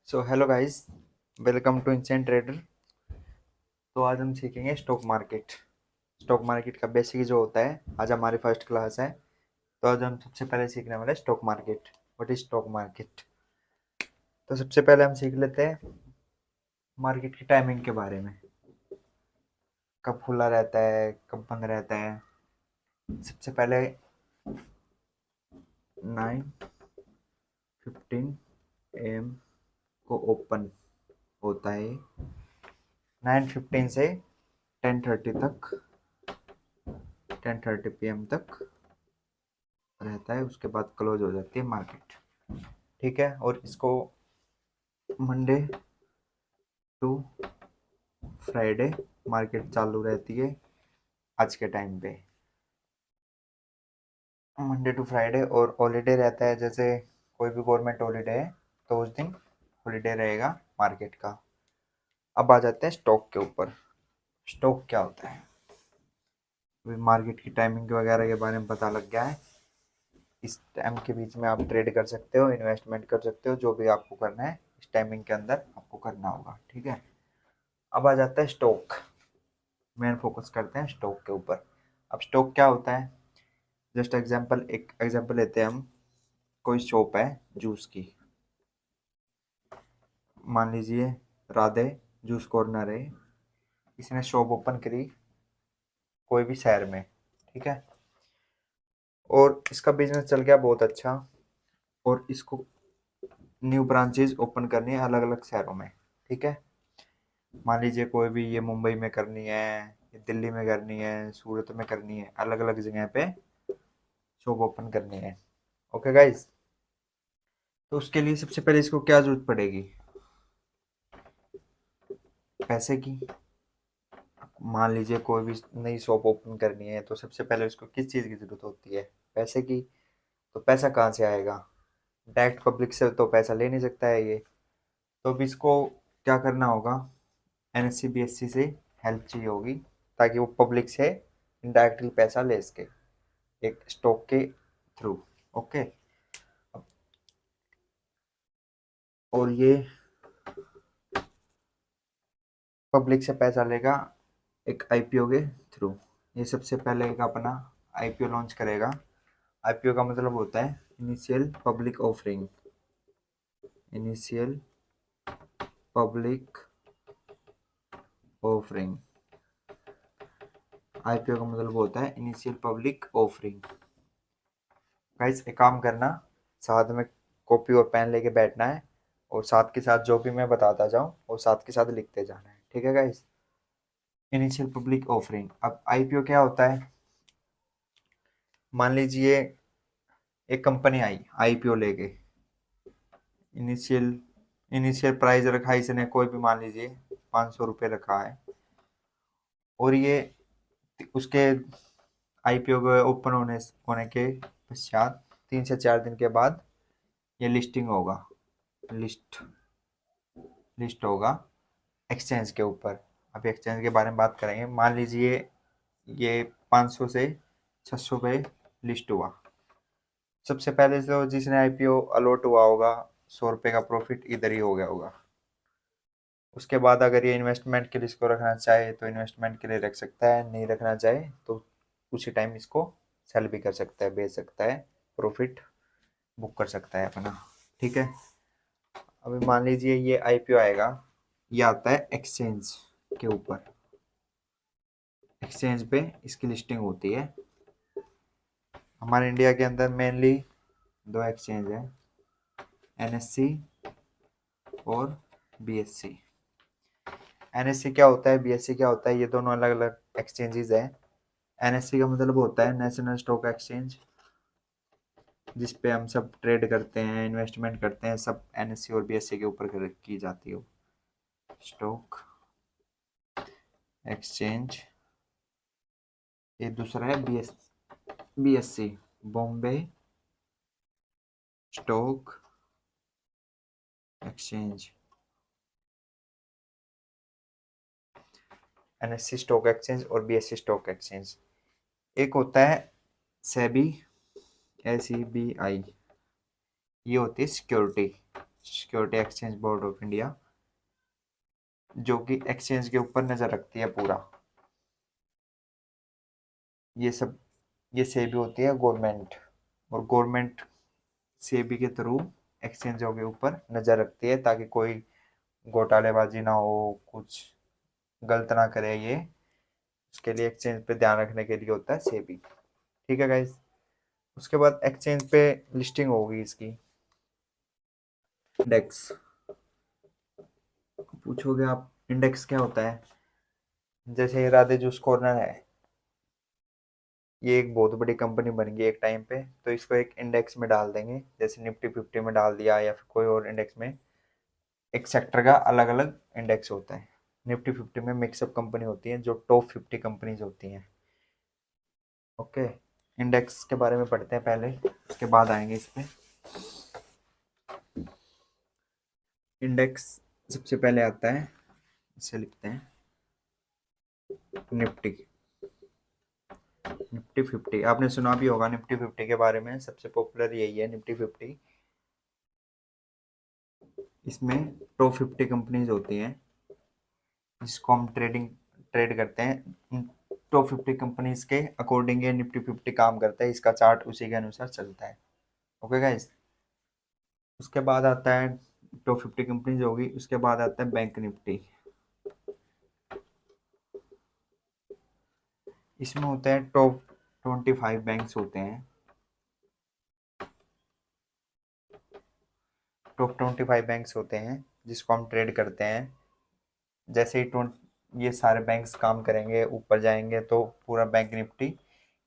So hello guys, welcome to Insent trader. तो आज हम सीखेंगे स्टॉक मार्केट। स्टॉक मार्केट का बेसिक जो होता है, आज हमारी फर्स्ट क्लास है। तो आज हम सबसे पहले सीखने वाले stock market. What is stock market? तो सबसे पहले हम सीख लेते हैं मार्केट की टाइमिंग के बारे में। कब खुला रहता है, कब बंद रहता है। सबसे पहले 9:15 AM को ओपन होता है। 9:15 से 10:30 तक, 10:30 PM तक रहता है। उसके बाद क्लोज हो जाती है मार्केट। ठीक है। और इसको मंडे टू फ्राइडे मार्केट चालू रहती है आज के टाइम पे। Monday to Friday. और हॉलीडे रहता है, जैसे कोई भी गवर्नमेंट हॉलीडे है तो उस दिन हॉलीडे रहेगा मार्केट का। अब आ जाते हैं स्टॉक के ऊपर। स्टॉक क्या होता है? अभी मार्केट की टाइमिंग वगैरह के बारे में पता लग गया है। इस टाइम के बीच में आप ट्रेड कर सकते हो, इन्वेस्टमेंट कर सकते हो, जो भी आपको करना है इस टाइमिंग के अंदर आपको करना होगा। ठीक है। अब आ जाता है स्टॉक। मेन फोकस करते हैं स्टॉक के ऊपर। अब स्टॉक क्या होता है? जस्ट एग्जांपल, एक एग्जांपल लेते हैं हम। कोई शॉप है जूस की, मान लीजिए राधे जूस कॉर्नर है। इसने शॉप ओपन करी कोई भी शहर में। ठीक है। और इसका बिजनेस चल गया बहुत अच्छा। और इसको न्यू ब्रांचेज ओपन करनी है अलग अलग शहरों में। ठीक है। मान लीजिए कोई भी, ये मुंबई में करनी है, ये दिल्ली में करनी है, सूरत में करनी है, अलग अलग जगह पे शॉप ओपन करनी है। Okay guys. तो उसके लिए सबसे पहले इसको क्या जरूरत पड़ेगी? पैसे की। मान लीजिए कोई भी नई शॉप ओपन करनी है तो सबसे पहले उसको किस चीज़ की ज़रूरत होती है? पैसे की। तो पैसा कहाँ से आएगा? डायरेक्ट पब्लिक से तो पैसा ले नहीं सकता है ये। तो अब इसको क्या करना होगा? एनएससी बीएससी से हेल्प चाहिए होगी, ताकि वो पब्लिक से इनडायरेक्टली पैसा ले सके एक स्टॉक के थ्रू। ओके। और ये पब्लिक से पैसा लेगा एक आईपीओ के थ्रू। ये सबसे पहले एक अपना आईपीओ लॉन्च करेगा। आईपीओ का मतलब होता है initial public offering. Initial public offering. IPO का मतलब होता है इनिशियल पब्लिक ऑफरिंग। गाइस, एक काम करना, साथ में कॉपी और पेन लेके बैठना है, और साथ के साथ जो भी मैं बताता जाऊँ और साथ के साथ लिखते जाना है। ठीक है गाइस। Initial public offering. अब आईपीओ क्या होता है? मान लीजिए एक कंपनी आई आईपीओ लेके। इनिशियल इनिशियल प्राइस रखा इसने, कोई भी मान लीजिए 500 रुपये रखा है। और ये उसके आईपीओ के ओपन होने के पश्चात 3 से 4 दिन के बाद ये लिस्टिंग होगा। लिस्ट लिस्ट होगा एक्सचेंज के ऊपर। अभी एक्सचेंज के बारे में बात करेंगे। मान लीजिए ये 500 से 600 पे लिस्ट हुआ। सबसे पहले तो जिसने आईपीओ अलॉट हुआ होगा, 100 रुपये का प्रॉफिट इधर ही हो गया होगा। उसके बाद अगर ये इन्वेस्टमेंट के लिए इसको रखना चाहे तो इन्वेस्टमेंट के लिए रख सकता है, नहीं रखना चाहे तो उसी टाइम इसको सेल भी कर सकता है, बेच सकता है, प्रॉफिट बुक कर सकता है अपना। ठीक है। अभी मान लीजिए ये आईपीओ आएगा, ये आता है एक्सचेंज के ऊपर। एक्सचेंज पे इसकी लिस्टिंग होती है। हमारे इंडिया के अंदर मेनली दो एक्सचेंज है, एनएससी और बीएससी। एनएससी क्या होता है, बीएससी क्या होता है, ये दोनों अलग अलग एक्सचेंजेस हैं। एनएससी का मतलब होता है नेशनल स्टॉक एक्सचेंज, जिस पे हम सब ट्रेड करते हैं, इन्वेस्टमेंट करते हैं, सब एनएससी और बीएससी के ऊपर की जाती है। Stock exchange. ये दूसरा है BSc, Bombay stock exchange. NSC stock exchange और बीएससी स्टॉक एक्सचेंज। एक होता है सेबी, SEBI। ये होती है security. Security exchange board of India, जो कि एक्सचेंज के ऊपर नज़र रखती है पूरा। ये सब, ये सेबी होती है गवर्नमेंट, और गवर्नमेंट सेबी के थ्रू एक्सचेंजों के ऊपर नज़र रखती है ताकि कोई घोटालेबाजी ना हो, कुछ गलत ना करे ये। उसके लिए एक्सचेंज पे ध्यान रखने के लिए होता है सेबी। ठीक है गाइस। उसके बाद एक्सचेंज पे लिस्टिंग होगी इसकी। इंडेक्स पूछोगे आप, इंडेक्स क्या होता है? जैसे राधे जूस कॉर्नर है, ये एक बहुत बड़ी कंपनी बन गई एक टाइम पे, तो इसको एक इंडेक्स में डाल देंगे, जैसे निफ्टी 50 में डाल दिया या फिर कोई और इंडेक्स में। एक सेक्टर का अलग अलग इंडेक्स होता है। निफ्टी 50 में मिक्सअप कंपनी होती है जो टॉप 50 कंपनीज होती हैं। ओके, इंडेक्स के बारे में पढ़ते हैं पहले, उसके बाद आएंगे इस पे। इंडेक्स सबसे पहले आता है, इसे लिखते हैं निफ्टी। निफ्टी 50 आपने सुना भी होगा, निफ्टी 50 के बारे में सबसे पॉपुलर यही है निफ्टी 50। इसमें टॉप 50 कंपनीज होती हैं जिसको हम ट्रेड करते हैं। टॉप 50 कंपनीज के अकॉर्डिंग ये निफ्टी 50 काम करता है, इसका चार्ट उसी के अनुसार चलता है। Okay guys. उसके बाद आता है टॉप 50 कंपनीज होगी, उसके बाद आता है बैंक निफ्टी। इसमें होते हैं टॉप 25 बैंक्स होते हैं। टॉप 25 बैंक्स होते हैं जिसको हम ट्रेड करते हैं। जैसे ही ये सारे बैंक्स काम करेंगे, ऊपर जाएंगे, तो पूरा बैंक निफ्टी,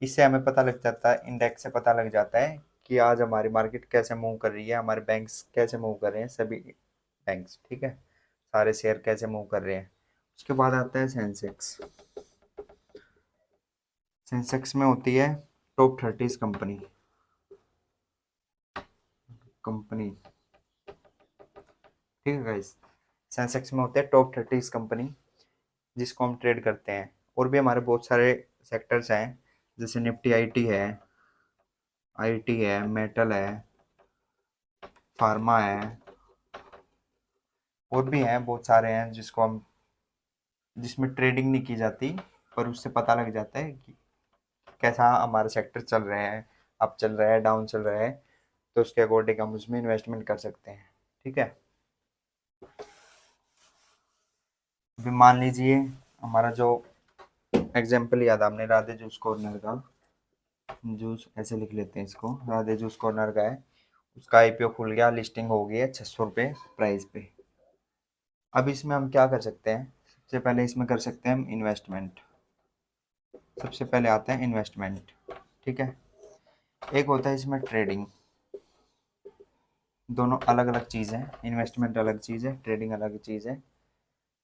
इससे हमें पता लग जाता है, इंडेक्स से पता लग जाता है कि आज हमारी मार्केट कैसे मूव कर रही है, हमारे बैंक्स कैसे मूव कर रहे हैं, सभी बैंक्स। ठीक है, सारे शेयर कैसे मूव कर रहे हैं। उसके बाद आता है सेंसेक्स। सेंसेक्स में होती है टॉप 30 कंपनी कंपनी ठीक है गाइस। सेंसेक्स में होते हैं टॉप 30 कंपनी जिसको हम ट्रेड करते हैं। और भी हमारे बहुत सारे सेक्टर्स हैं, जैसे निफ्टी आईटी है, मेटल है, फार्मा है, और भी हैं बहुत सारे हैं जिसको हम, जिसमें ट्रेडिंग नहीं की जाती, पर उससे पता लग जाता है कि कैसा हमारा सेक्टर चल रहा है, अप चल रहा है, डाउन चल रहा है, तो उसके अकॉर्डिंग हम उसमें इन्वेस्टमेंट कर सकते हैं। ठीक है। अभी मान लीजिए हमारा जो एग्जाम्पल याद है हमने राधे जूस कॉर्नर का, जूस ऐसे लिख लेते हैं इसको, राधे जूस कॉर्नर का है, उसका आईपीओ खुल गया, लिस्टिंग हो गई है 600 रुपये प्राइस पे। अब इसमें हम क्या कर सकते हैं? सबसे पहले इसमें कर सकते हैं हम इन्वेस्टमेंट। सबसे पहले आता है इन्वेस्टमेंट। ठीक है। एक होता है इसमें ट्रेडिंग। दोनों अलग अलग चीज़ है, इन्वेस्टमेंट अलग चीज़ है, ट्रेडिंग अलग चीज़ है।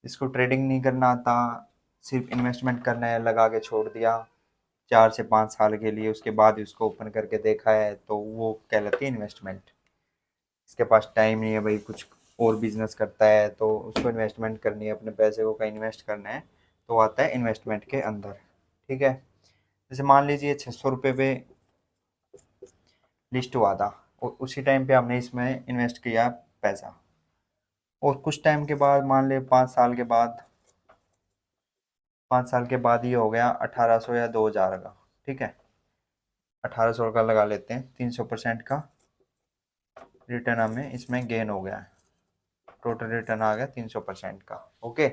जिसको ट्रेडिंग नहीं करना आता, सिर्फ इन्वेस्टमेंट करना है, लगा के छोड़ दिया 4 से 5 साल के लिए, उसके बाद उसको ओपन करके देखा है, तो वो कहलाती है इन्वेस्टमेंट। इसके पास टाइम नहीं है भाई, कुछ और बिजनेस करता है, तो उसको इन्वेस्टमेंट करनी है, अपने पैसे को कहीं इन्वेस्ट करना है, तो आता है इन्वेस्टमेंट के अंदर। ठीक है। जैसे मान लीजिए 600 रुपये पे लिस्ट हुआ था, और उसी टाइम पे हमने इसमें इन्वेस्ट किया पैसा, और कुछ टाइम के बाद, मान ले 5 साल के बाद, 5 साल के बाद ये हो गया 1800 या 2000 का। ठीक है, 1800 का लगा लेते हैं, 300% का रिटर्न हमें इसमें गेन हो गया है। टोटल रिटर्न आ गया 300% का। ओके,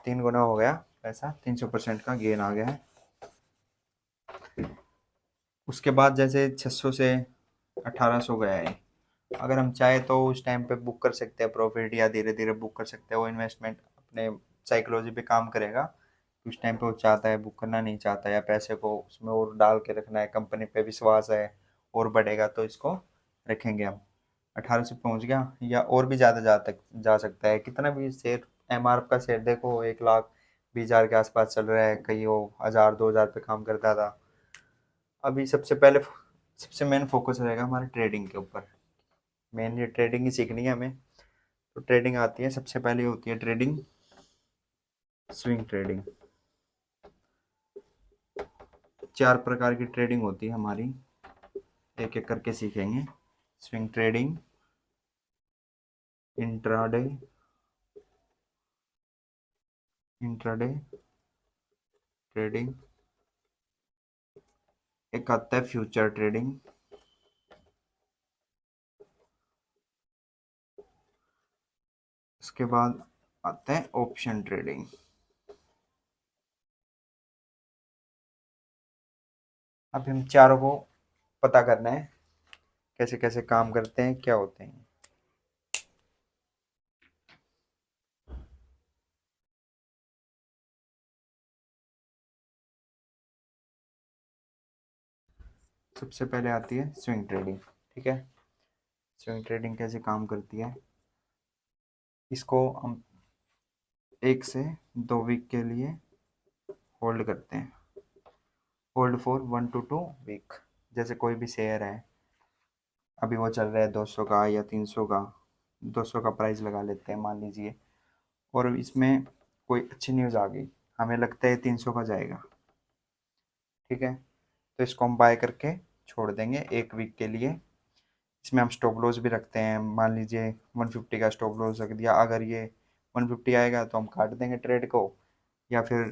3 गुना हो गया पैसा, 300% का गेन आ गया है। उसके बाद जैसे 600 से 1800 गया है, अगर हम चाहे तो उस टाइम पे बुक कर सकते हैं प्रॉफिट, या धीरे धीरे बुक कर सकते हैं। वो इन्वेस्टमेंट अपने साइकोलॉजी पे काम करेगा। उस टाइम पे वो चाहता है बुक करना, नहीं चाहता, या पैसे को उसमें और डाल के रखना है, कंपनी पे विश्वास है और बढ़ेगा तो इसको रखेंगे हम। 18 से पहुंच गया, या और भी ज़्यादा जा सकता है, कितना भी शेयर। एमआरएफ का शेयर देखो 1,20,000 के आसपास चल रहा है, कहीं वो 1000 2000 पे काम करता था। अभी सबसे मेन फोकस रहेगा हमारे ट्रेडिंग के ऊपर। मेन ये ट्रेडिंग ही सीखनी है हमें। तो ट्रेडिंग आती है, सबसे पहले होती है ट्रेडिंग स्विंग ट्रेडिंग। 4 प्रकार की ट्रेडिंग होती है हमारी, एक एक करके सीखेंगे। Swing trading, intraday, intraday trading, एक आता है फ्यूचर ट्रेडिंग, उसके बाद आता है ऑप्शन ट्रेडिंग। अब हम चारों को पता करना है कैसे कैसे काम करते हैं, क्या होते हैं। सबसे पहले आती है स्विंग ट्रेडिंग। ठीक है, स्विंग ट्रेडिंग कैसे काम करती है, इसको हम 1 से 2 वीक के लिए होल्ड करते हैं। Hold for 1 to 2 week. जैसे कोई भी शेयर है, अभी वो चल रहा है 200 का या 300 का, 200 का प्राइस लगा लेते हैं मान लीजिए, और इसमें कोई अच्छी न्यूज़ आ गई, हमें लगता है 300 का जाएगा। ठीक है, तो इसको हम बाय करके छोड़ देंगे 1 वीक के लिए। इसमें हम स्टॉप लॉस भी रखते हैं, मान लीजिए 150 का स्टॉप लॉस रख दिया, अगर ये 150 आएगा तो हम काट देंगे ट्रेड को, या फिर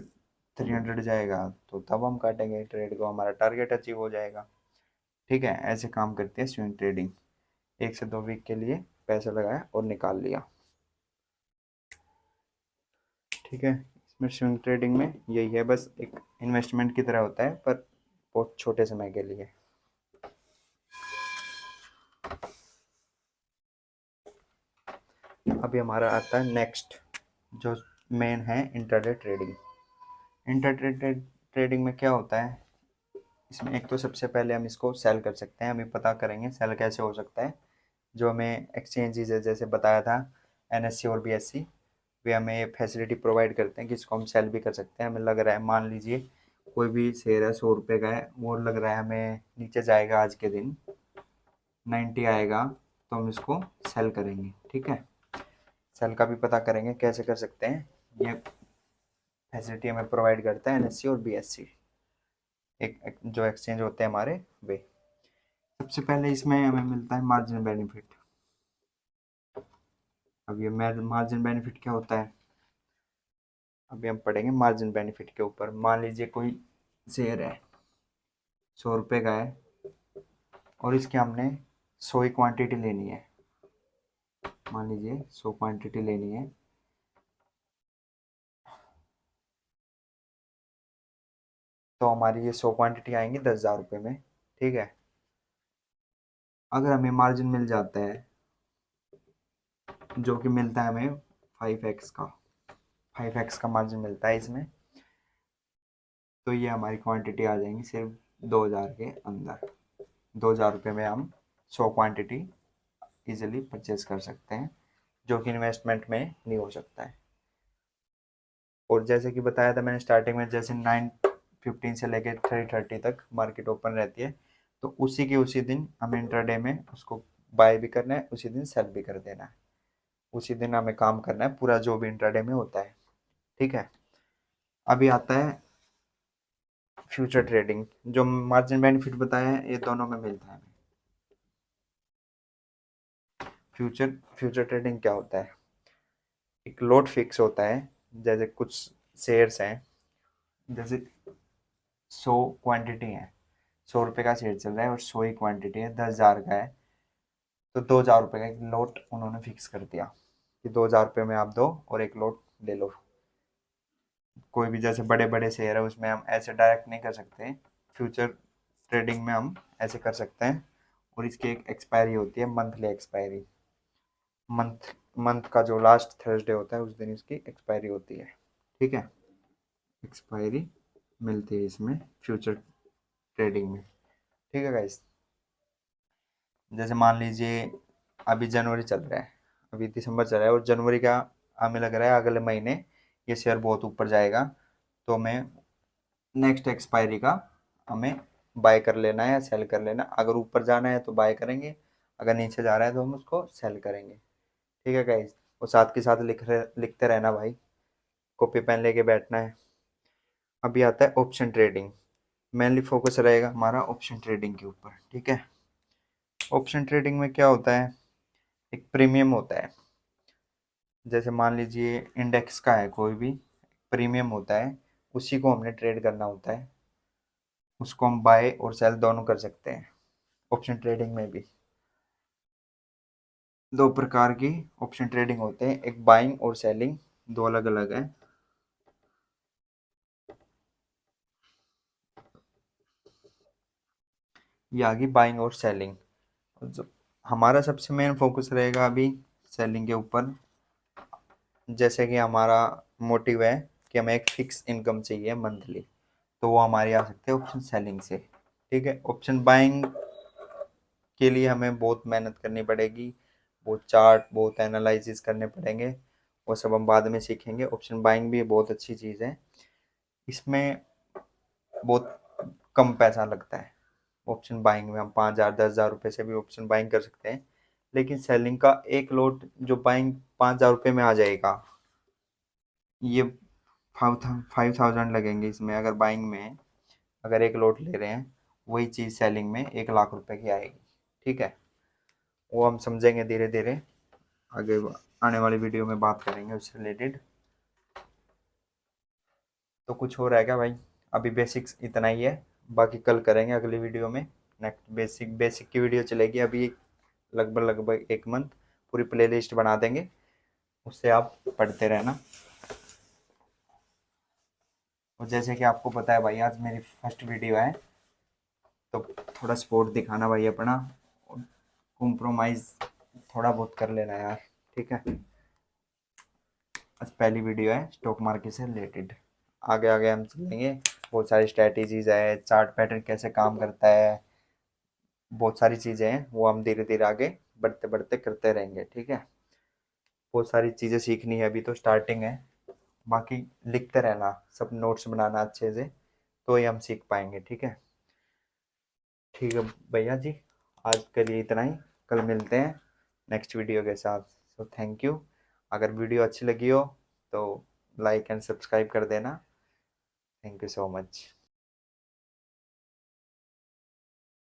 300 जाएगा तो तब हम काटेंगे ट्रेड को, हमारा टारगेट अचीव हो जाएगा। ठीक है, ऐसे काम करती है स्विंग ट्रेडिंग। 1 से 2 वीक के लिए पैसा लगाया और निकाल लिया। ठीक है, इसमें स्विंग ट्रेडिंग में यही है, बस एक इन्वेस्टमेंट की तरह होता है पर बहुत छोटे समय के लिए। अभी हमारा आता है नेक्स्ट, जो मेन है इंट्राडे ट्रेडिंग। इंट्राडे ट्रेडिंग में क्या होता है, इसमें एक तो सबसे पहले हम इसको सेल कर सकते हैं, हमें पता करेंगे सेल कैसे हो सकता है। जो हमें एक्सचेंजेस है, जैसे बताया था एनएससी और बीएससी, वे हमें ये फैसिलिटी प्रोवाइड करते हैं कि इसको हम सेल भी कर सकते हैं। हमें लग रहा है, मान लीजिए कोई भी शेयर है 100 रुपये का है, वो लग रहा है हमें नीचे जाएगा, आज के दिन 90 आएगा, तो हम इसको सेल करेंगे। ठीक है, सेल का भी पता करेंगे कैसे कर सकते हैं, ये फैसिलिटी हमें प्रोवाइड करता है एनएससी और बीएससी, एक जो एक्सचेंज होते हैं हमारे वे। सबसे पहले इसमें हमें मिलता है मार्जिन बेनिफिट। अब ये मार्जिन बेनिफिट क्या होता है, अभी हम पढ़ेंगे मार्जिन बेनिफिट के ऊपर। मान लीजिए कोई शेयर है 100 रुपये का है, और इसकी हमने 100 ही क्वांटिटी लेनी है, मान लीजिए 100 क्वांटिटी लेनी है, तो हमारी ये 100 क्वांटिटी आएंगी 10,000 रुपये में। ठीक है, अगर हमें मार्जिन मिल जाता है, जो कि मिलता है हमें 5x का, 5x का मार्जिन मिलता है इसमें, तो ये हमारी क्वांटिटी आ जाएंगी सिर्फ 2,000 के अंदर। 2,000 रुपये में हम 100 क्वांटिटी इजीली परचेज कर सकते हैं, जो कि इन्वेस्टमेंट में नहीं हो सकता है। और जैसे कि बताया था मैंने स्टार्टिंग में, जैसे 9:15 से लेकर 3:30 तक मार्केट ओपन रहती है, तो उसी के उसी दिन हमें इंट्राडे में उसको बाय भी करना है, उसी दिन सेल भी कर देना है, उसी दिन हमें काम करना है पूरा जो भी इंट्राडे में होता है। ठीक है, अभी आता है फ्यूचर ट्रेडिंग। जो मार्जिन बेनिफिट बताया है, ये दोनों में मिलता है। फ्यूचर फ्यूचर ट्रेडिंग क्या होता है, एक लॉट फिक्स होता है, जैसे कुछ शेयर्स हैं, जैसे 100 क्वांटिटी है, 100 रुपये का शेयर चल रहा है और 100 ही क्वांटिटी है, 10,000 का है, तो 2,000 रुपये का एक लॉट उन्होंने फिक्स कर दिया कि 2,000 रुपये में आप दो और एक लॉट ले लो। कोई भी जैसे बड़े बड़े शेयर है, उसमें हम ऐसे डायरेक्ट नहीं कर सकते, फ्यूचर ट्रेडिंग में हम ऐसे कर सकते हैं। और इसकी एक एक्सपायरी होती है, मंथली एक्सपायरी, मंथ मंथ का जो लास्ट थर्सडे होता है उस दिन इसकी एक्सपायरी होती है। ठीक है, एक्सपायरी मिलती है इसमें फ्यूचर ट्रेडिंग में। ठीक है गाइस, जैसे मान लीजिए अभी जनवरी चल रहा है, अभी दिसंबर चल रहा है, और जनवरी का हमें लग रहा है अगले महीने ये शेयर बहुत ऊपर जाएगा, तो हमें नेक्स्ट एक्सपायरी का हमें बाय कर लेना है या सेल कर लेना। अगर ऊपर जाना है तो बाय करेंगे, अगर नीचे जा रहा है तो हम उसको सेल करेंगे। ठीक है गाइस, और साथ के साथ लिखते रहना भाई, कॉपी पेन लेके बैठना है। अभी आता है ऑप्शन ट्रेडिंग, मेनली फोकस रहेगा हमारा ऑप्शन ट्रेडिंग के ऊपर। ठीक है, ऑप्शन ट्रेडिंग में क्या होता है, एक प्रीमियम होता है, जैसे मान लीजिए इंडेक्स का है, कोई भी प्रीमियम होता है, उसी को हमने ट्रेड करना होता है। उसको हम बाय और सेल दोनों कर सकते हैं ऑप्शन ट्रेडिंग में भी। दो प्रकार की ऑप्शन ट्रेडिंग होते हैं, एक बाइंग और सेलिंग, दो अलग अलग है। ये आ गई बाइंग और सेलिंग। जो हमारा सबसे मेन फोकस रहेगा अभी सेलिंग के ऊपर। जैसे कि हमारा मोटिव है कि हमें एक फिक्स इनकम चाहिए मंथली, तो वो हमारी आ सकती है ऑप्शन सेलिंग से। ठीक है, ऑप्शन बाइंग के लिए हमें बहुत मेहनत करनी पड़ेगी, बहुत चार्ट, बहुत एनालिसिस करने पड़ेंगे। वो सब हम बाद में सीखेंगे। ऑप्शन बाइंग भी बहुत अच्छी चीज़ है, इसमें बहुत कम पैसा लगता है। ऑप्शन बाइंग में हम 5,000 10,000 रुपये से भी ऑप्शन बाइंग कर सकते हैं। लेकिन सेलिंग का एक लॉट जो बाइंग 5,000 रुपये में आ जाएगा, ये 5,000 लगेंगे इसमें अगर बाइंग में है। अगर एक लॉट ले रहे हैं, वही चीज़ सेलिंग में 1,00,000 रुपए की आएगी। ठीक है, वो हम समझेंगे धीरे धीरे, आगे आने वाली वीडियो में बात करेंगे उससे रिलेटेड। तो कुछ हो रहा है क्या भाई? अभी बेसिक्स इतना ही है, बाकी कल करेंगे अगली वीडियो में। नेक्स्ट बेसिक बेसिक की वीडियो चलेगी अभी लगभग लगभग 1 मंथ। पूरी प्लेलिस्ट बना देंगे, उससे आप पढ़ते रहना। और जैसे कि आपको पता है भाई, आज मेरी फर्स्ट वीडियो है, तो थोड़ा सपोर्ट दिखाना भाई अपना, और कॉम्प्रोमाइज़ थोड़ा बहुत कर लेना यार। ठीक है, आज पहली वीडियो है स्टॉक मार्केट से रिलेटेड। आगे आगे हम चलेंगे, बहुत सारी स्ट्रैटेजीज है, चार्ट पैटर्न कैसे काम करता है, बहुत सारी चीज़ें हैं, वो हम धीरे धीरे आगे बढ़ते बढ़ते करते रहेंगे। ठीक है, बहुत सारी चीज़ें सीखनी है, अभी तो स्टार्टिंग है। बाकी लिखते रहना, सब नोट्स बनाना अच्छे से, तो ही हम सीख पाएंगे। ठीक है, ठीक है भैया जी, आज के लिए इतना ही। कल मिलते हैं नेक्स्ट वीडियो के साथ। So thank you. अगर वीडियो अच्छी लगी हो तो लाइक एंड सब्सक्राइब कर देना। Thank you so much.